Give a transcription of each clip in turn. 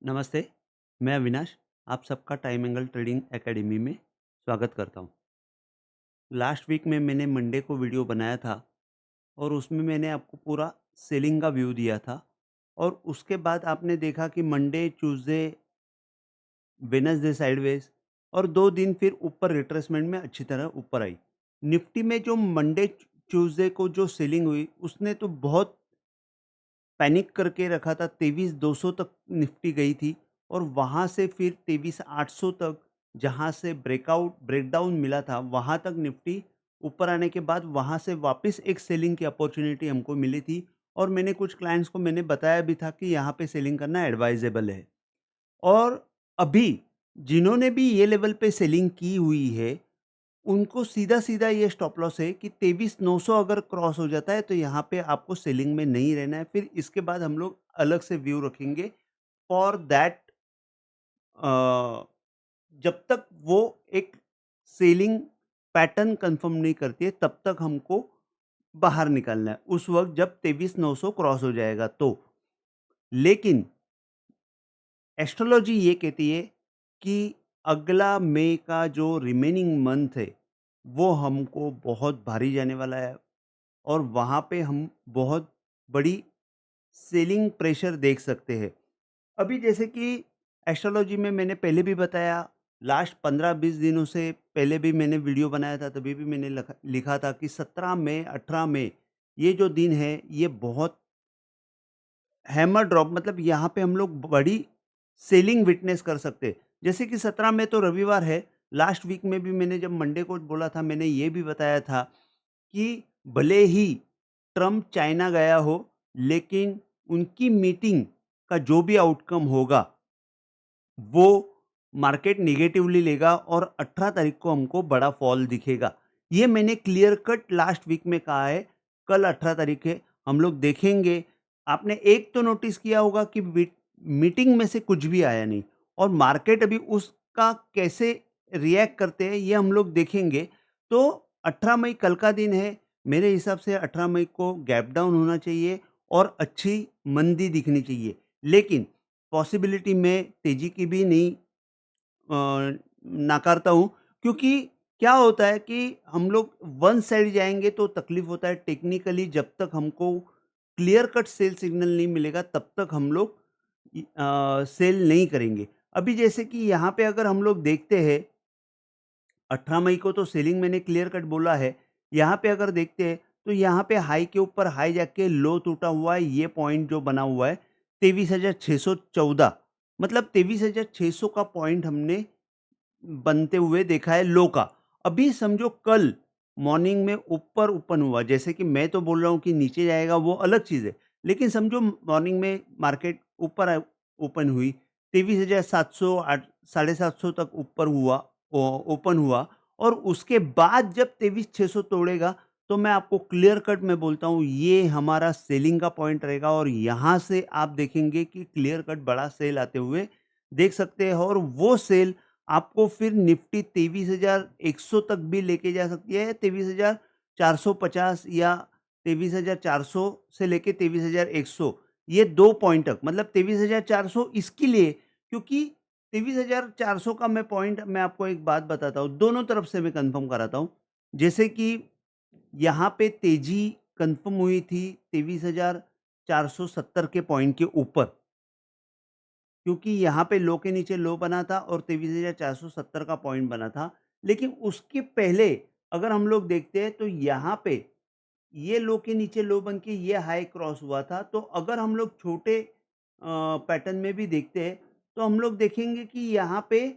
नमस्ते, मैं अविनाश, आप सबका टाइम एंगल ट्रेडिंग एकेडमी में स्वागत करता हूँ। लास्ट वीक में मैंने मंडे को वीडियो बनाया था और उसमें मैंने आपको पूरा सेलिंग का व्यू दिया था और उसके बाद आपने देखा कि मंडे, ट्यूसडे, वेडनेसडे साइडवेज और 2 दिन फिर ऊपर रिट्रेसमेंट में अच्छी तरह ऊपर आई। निफ्टी में जो मंडे, ट्यूसडे को जो सेलिंग हुई, उसने तो बहुत पैनिक करके रखा था। 23,200 तक निफ्टी गई थी और वहाँ से फिर 23,800 तक, जहाँ से ब्रेकडाउन मिला था, वहाँ तक निफ्टी ऊपर आने के बाद वहाँ से वापस एक सेलिंग की अपॉर्चुनिटी हमको मिली थी और मैंने कुछ क्लाइंट्स को मैंने बताया भी था कि यहाँ पे सेलिंग करना एडवाइजेबल है। और अभी जिन्होंने भी ये लेवल पे सेलिंग की हुई है, उनको सीधा-सीधा ये स्टॉप लॉस है कि 23,900 अगर क्रॉस हो जाता है तो यहाँ पे आपको सेलिंग में नहीं रहना है। फिर इसके बाद हम लोग अलग से व्यू रखेंगे फॉर दैट। जब तक वो एक सेलिंग पैटर्न कंफर्म नहीं करती है, तब तक हमको बाहर निकलना है। उस वक़्त जब 23,900 क्रॉस हो जाएगा तो। लेकिन एस्ट्रोलॉजी ये कहती है कि अगला मई का जो रिमेनिंग मंथ है, वो हमको बहुत भारी जाने वाला है और वहाँ पे हम बहुत बड़ी सेलिंग प्रेशर देख सकते हैं। अभी जैसे कि एस्ट्रोलॉजी में मैंने पहले भी बताया, लास्ट 15-20 दिनों से पहले भी मैंने वीडियो बनाया था, तभी भी मैंने लिखा था कि 17 मई, 18 मई ये जो दिन है, ये बहुत हैमर ड्रॉप, मतलब यहाँ पे हम लोग बड़ी सेलिंग विटनेस कर सकते हैं। जैसे कि 17 में तो रविवार है, लास्ट वीक में भी मैंने जब मंडे को बोला था, मैंने ये भी बताया था कि भले ही ट्रम्प चाइना गया हो, लेकिन उनकी मीटिंग का जो भी आउटकम होगा, वो मार्केट नेगेटिवली लेगा और 18 तारीख को हमको बड़ा फॉल दिखेगा। ये मैंने क्लियर कट लास्ट वीक में कहा है। कल 18 तारीख है, हम लोग देखेंगे। आपने एक तो नोटिस किया होगा कि मीटिंग में से कुछ भी आया नहीं और मार्केट अभी उसका कैसे रिएक्ट करते हैं, ये हम लोग देखेंगे। तो 18 मई कल का दिन है। मेरे हिसाब से 18 मई को गैप डाउन होना चाहिए और अच्छी मंदी दिखनी चाहिए। लेकिन पॉसिबिलिटी मैं तेज़ी की भी नहीं नाकारता हूँ, क्योंकि क्या होता है कि हम लोग वन साइड जाएँगे तो तकलीफ़ होता है। टेक्निकली जब तक हमको क्लियर कट सेल सिग्नल नहीं मिलेगा, तब तक हम लोग सेल नहीं करेंगे। अभी जैसे कि यहाँ पे अगर हम लोग देखते हैं, 18 मई को तो सेलिंग मैंने क्लियर कट बोला है। यहाँ पे अगर देखते हैं तो यहाँ पे हाई के ऊपर हाई जाके लो टूटा हुआ है। ये पॉइंट जो बना हुआ है 23,614, मतलब 23,600 का पॉइंट हमने बनते हुए देखा है लो का। अभी समझो कल मॉर्निंग में ऊपर ओपन हुआ, जैसे कि मैं तो बोल रहा हूँ कि नीचे जाएगा वो अलग चीज़ है। लेकिन समझो मॉर्निंग में मार्केट ऊपर ओपन हुई, 23,700 8 750 तक ऊपर हुआ, ओपन हुआ और उसके बाद जब 23,600 तोड़ेगा, तो मैं आपको क्लियर कट में बोलता हूँ ये हमारा सेलिंग का पॉइंट रहेगा और यहाँ से आप देखेंगे कि क्लियर कट बड़ा सेल आते हुए देख सकते हैं और वो सेल आपको फिर निफ्टी 23,100 तक भी लेके जा सकती है, 23,450 या 23,400 से लेके 23,100, ये 2 पॉइंट तक, मतलब 23,400 इसके लिए, क्योंकि 23,400 का मैं आपको एक बात बताता हूँ, दोनों तरफ से मैं कंफर्म कराता हूँ। जैसे कि यहाँ पे तेज़ी कंफर्म हुई थी 23,470 के पॉइंट के ऊपर, क्योंकि यहाँ पे लो के नीचे लो बना था और 23,470 का पॉइंट बना था। लेकिन उसके पहले अगर हम लोग देखते हैं तो यहाँ पे ये लो के नीचे लो बन के ये हाई क्रॉस हुआ था। तो अगर हम लोग छोटे पैटर्न में भी देखते हैं तो हम लोग देखेंगे कि यहाँ पे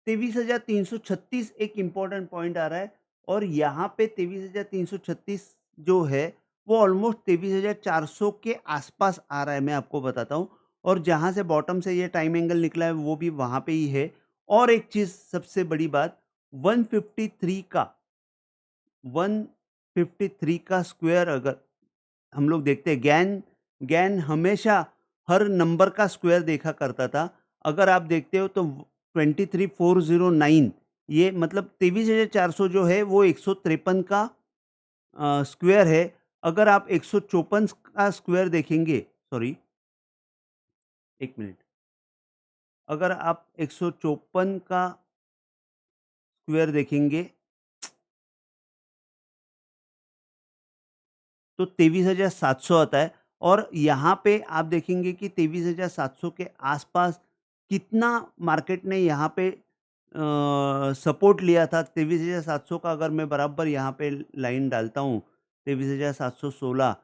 23,336 एक इम्पोर्टेंट पॉइंट आ रहा है और यहाँ पे 23,336 जो है वो ऑलमोस्ट 23,400 के आसपास आ रहा है, मैं आपको बताता हूँ। और जहाँ से बॉटम से ये टाइम एंगल निकला है वो भी वहाँ पे ही है। और एक चीज़ सबसे बड़ी बात, 153 का 153 का स्क्वायर अगर हम लोग देखते हैं, गैन गैन हमेशा हर नंबर का स्क्वायर देखा करता था। अगर आप देखते हो तो 23,409, ये मतलब 23,400 जो है वो 153 का स्क्वायर है। अगर आप 154 का स्क्वायर देखेंगे, सॉरी 1 मिनट, अगर आप 154 का स्क्वायर देखेंगे तो 23,700 आता है और यहाँ पे आप देखेंगे कि 23,700 के आसपास कितना मार्केट ने यहाँ पे सपोर्ट लिया था। 23,700 का अगर मैं बराबर यहाँ पे लाइन डालता हूँ, 23,716,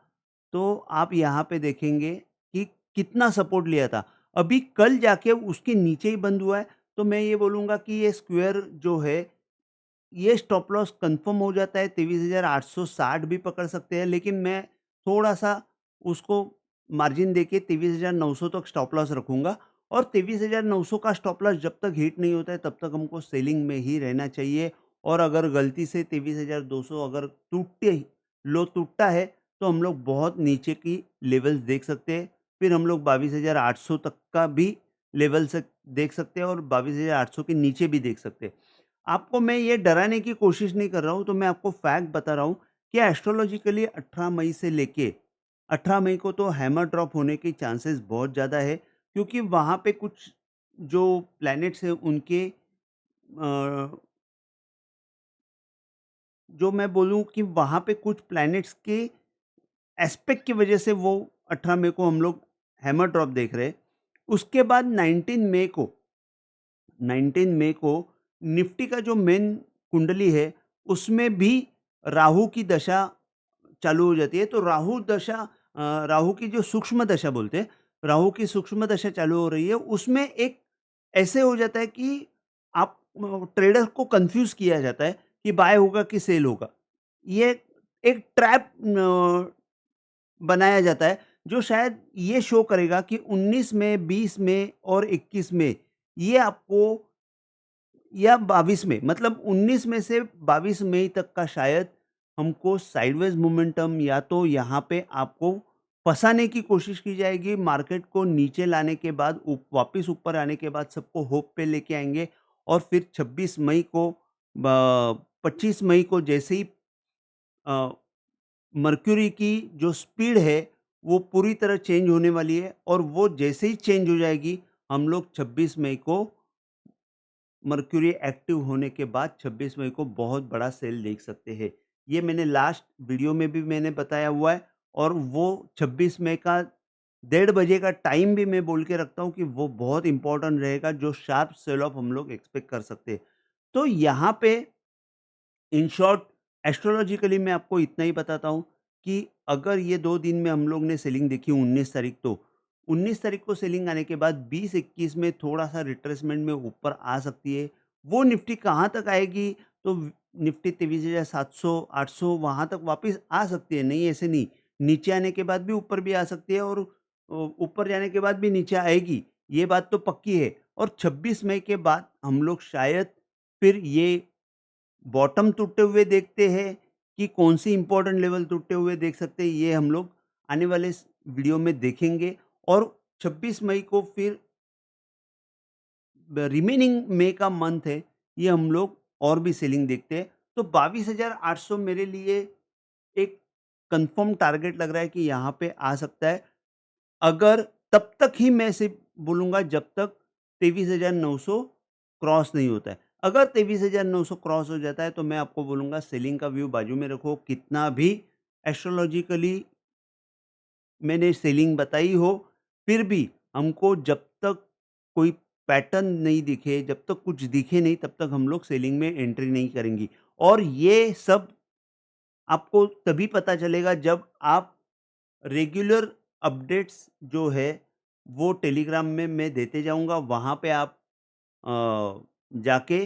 तो आप यहाँ पे देखेंगे कि कितना सपोर्ट लिया था। अभी कल जाके उसके नीचे ही बंद हुआ है, तो मैं ये बोलूँगा कि ये स्क्वायर जो है, ये स्टॉप लॉस कंफर्म हो जाता है। 23,860 भी पकड़ सकते हैं, लेकिन मैं थोड़ा-सा उसको मार्जिन देके 23,900 तक स्टॉप लॉस रखूँगा और 23,900 का स्टॉप लॉस जब तक हिट नहीं होता है, तब तक हमको सेलिंग में ही रहना चाहिए। और अगर गलती से 23,200 अगर लो टूटता है, तो हम लोग बहुत नीचे की लेवल्स देख सकते हैं। फिर हम लोग 22,800 तक का भी लेवल से देख सकते हैं और 22,800 के नीचे भी देख सकते हैं। आपको मैं ये डराने की कोशिश नहीं कर रहा हूँ, तो मैं आपको फैक्ट बता रहा हूँ कि एस्ट्रोलॉजिकली 18 मई से लेके 18 मई को तो हैमर ड्रॉप होने के चांसेस बहुत ज़्यादा है, क्योंकि वहाँ पे कुछ जो प्लैनेट्स हैं उनके जो मैं बोलूँ कि वहाँ पे कुछ प्लैनेट्स के एस्पेक्ट की वजह से वो 18 मई को हम लोग हैमर ड्रॉप देख रहे हैं। उसके बाद 19 मई को निफ्टी का जो मेन कुंडली है, उसमें भी राहु की दशा चालू हो जाती है। तो राहु की जो सूक्ष्म दशा बोलते हैं, राहु की सूक्ष्म दशा चालू हो रही है। उसमें एक ऐसे हो जाता है कि आप ट्रेडर को कन्फ्यूज़ किया जाता है कि बाय होगा कि सेल होगा। ये एक ट्रैप बनाया जाता है, जो शायद ये शो करेगा कि 19 में, 20 में और 21 में ये आपको, या 22 में, मतलब 19 में से 22 मई तक का शायद हमको साइडवेज मोमेंटम, या तो यहाँ पे आपको फँसाने की कोशिश की जाएगी, मार्केट को नीचे लाने के बाद वापस ऊपर आने के बाद सबको होप पे लेके आएँगे और फिर 26 मई को 25 मई को जैसे ही अ, मर्क्यूरी की जो स्पीड है वो पूरी तरह चेंज होने वाली है और वो जैसे ही चेंज हो जाएगी, हम लोग 26 मई को मर्क्यूरी एक्टिव होने के बाद 26 मई को बहुत बड़ा सेल देख सकते हैं। ये मैंने लास्ट वीडियो में भी मैंने बताया हुआ है और वो 26 मई का 1:30 बजे का टाइम भी मैं बोल के रखता हूँ कि वो बहुत इम्पोर्टेंट रहेगा, जो शार्प सेल ऑफ हम लोग एक्सपेक्ट कर सकते हैं। तो यहाँ पे इन शॉर्ट एस्ट्रोलॉजिकली मैं आपको इतना ही बताता हूँ कि अगर ये 2 दिन में हम लोग ने सेलिंग देखी 19 तारीख, तो 19 तारीख को सेलिंग आने के बाद 20-21 में थोड़ा-सा रिट्रेसमेंट में ऊपर आ सकती है। वो निफ्टी कहाँ तक आएगी, तो निफ्टी 23,700 800 वहाँ तक वापस आ सकती है, नहीं ऐसे नहीं। नीचे आने के बाद भी ऊपर भी आ सकती है और ऊपर जाने के बाद भी नीचे आएगी, ये बात तो पक्की है। और 26 मई के बाद हम लोग शायद फिर ये बॉटम टूटते हुए देखते हैं कि कौन-सी इम्पोर्टेंट लेवल टूटते हुए देख सकते हैं, ये हम लोग आने वाले वीडियो में देखेंगे। और 26 मई को फिर रिमेनिंग मई का मंथ है, ये हम लोग और भी सेलिंग देखते हैं। तो 22,800 मेरे लिए एक कंफर्म टारगेट लग रहा है कि यहाँ पे आ सकता है। अगर तब तक ही मैं सिर्फ बोलूँगा जब तक 23,900 क्रॉस नहीं होता है। अगर 23,900 क्रॉस हो जाता है, तो मैं आपको बोलूँगा सेलिंग का व्यू बाजू में रखो। कितना भी एस्ट्रोलॉजिकली मैंने सेलिंग बताई हो, फिर भी हमको जब तक कोई पैटर्न नहीं दिखे, जब तक कुछ दिखे नहीं, तब तक हम लोग सेलिंग में एंट्री नहीं करेंगी। और ये सब आपको तभी पता चलेगा जब आप रेगुलर अपडेट्स जो है वो टेलीग्राम में मैं देते जाऊँगा, वहाँ पे आप जाके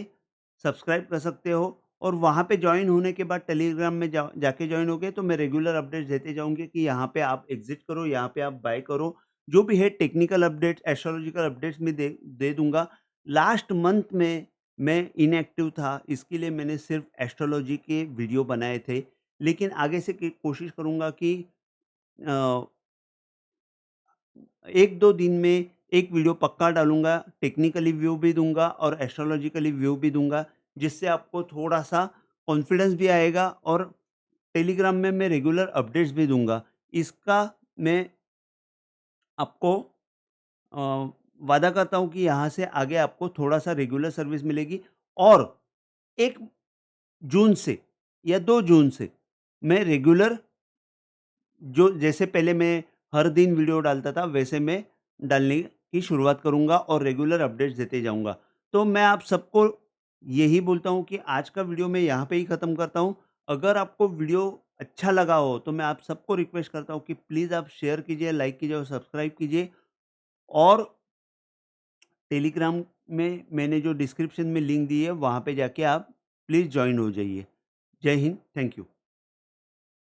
सब्सक्राइब कर सकते हो और वहाँ पे जॉइन होने के बाद टेलीग्राम में जाके जॉइन हो गए, तो मैं रेगुलर अपडेट्स देते जाऊँगी कि यहाँ पे आप एग्ज़िट करो, यहाँ पे आप बाय करो। जो भी है टेक्निकल अपडेट्स, एस्ट्रोलॉजिकल अपडेट्स मैं दे दे दूँगा। लास्ट मंथ में मैं इनएक्टिव था, इसके लिए मैंने सिर्फ़ एस्ट्रोलॉजी के वीडियो बनाए थे। लेकिन आगे से कोशिश करूँगा कि अ 1-2 दिन में 1 वीडियो पक्का डालूँगा, टेक्निकली व्यू भी दूँगा और एस्ट्रोलॉजिकली व्यू भी दूँगा, जिससे आपको थोड़ा-सा कॉन्फिडेंस भी आएगा और टेलीग्राम में मैं रेगुलर अपडेट्स भी दूँगा। इसका मैं आपको वादा करता हूँ कि यहाँ से आगे आपको थोड़ा-सा रेगुलर सर्विस मिलेगी और 1 जून से या 2 जून से मैं रेगुलर जो जैसे पहले मैं हर दिन वीडियो डालता था, वैसे मैं डालने की शुरुआत करूँगा और रेगुलर अपडेट्स देते जाऊँगा। तो मैं आप सबको यही बोलता हूँ कि आज का वीडियो मैं यहाँ पे ही ख़त्म करता हूँ। अगर आपको वीडियो अच्छा लगा हो, तो मैं आप सबको रिक्वेस्ट करता हूँ कि प्लीज़ आप शेयर कीजिए, लाइक कीजिए और सब्सक्राइब कीजिए और टेलीग्राम में मैंने जो डिस्क्रिप्शन में लिंक दी है, वहाँ पे जाके आप प्लीज़ जॉइन हो जाइए। जय हिंद, थैंक यू।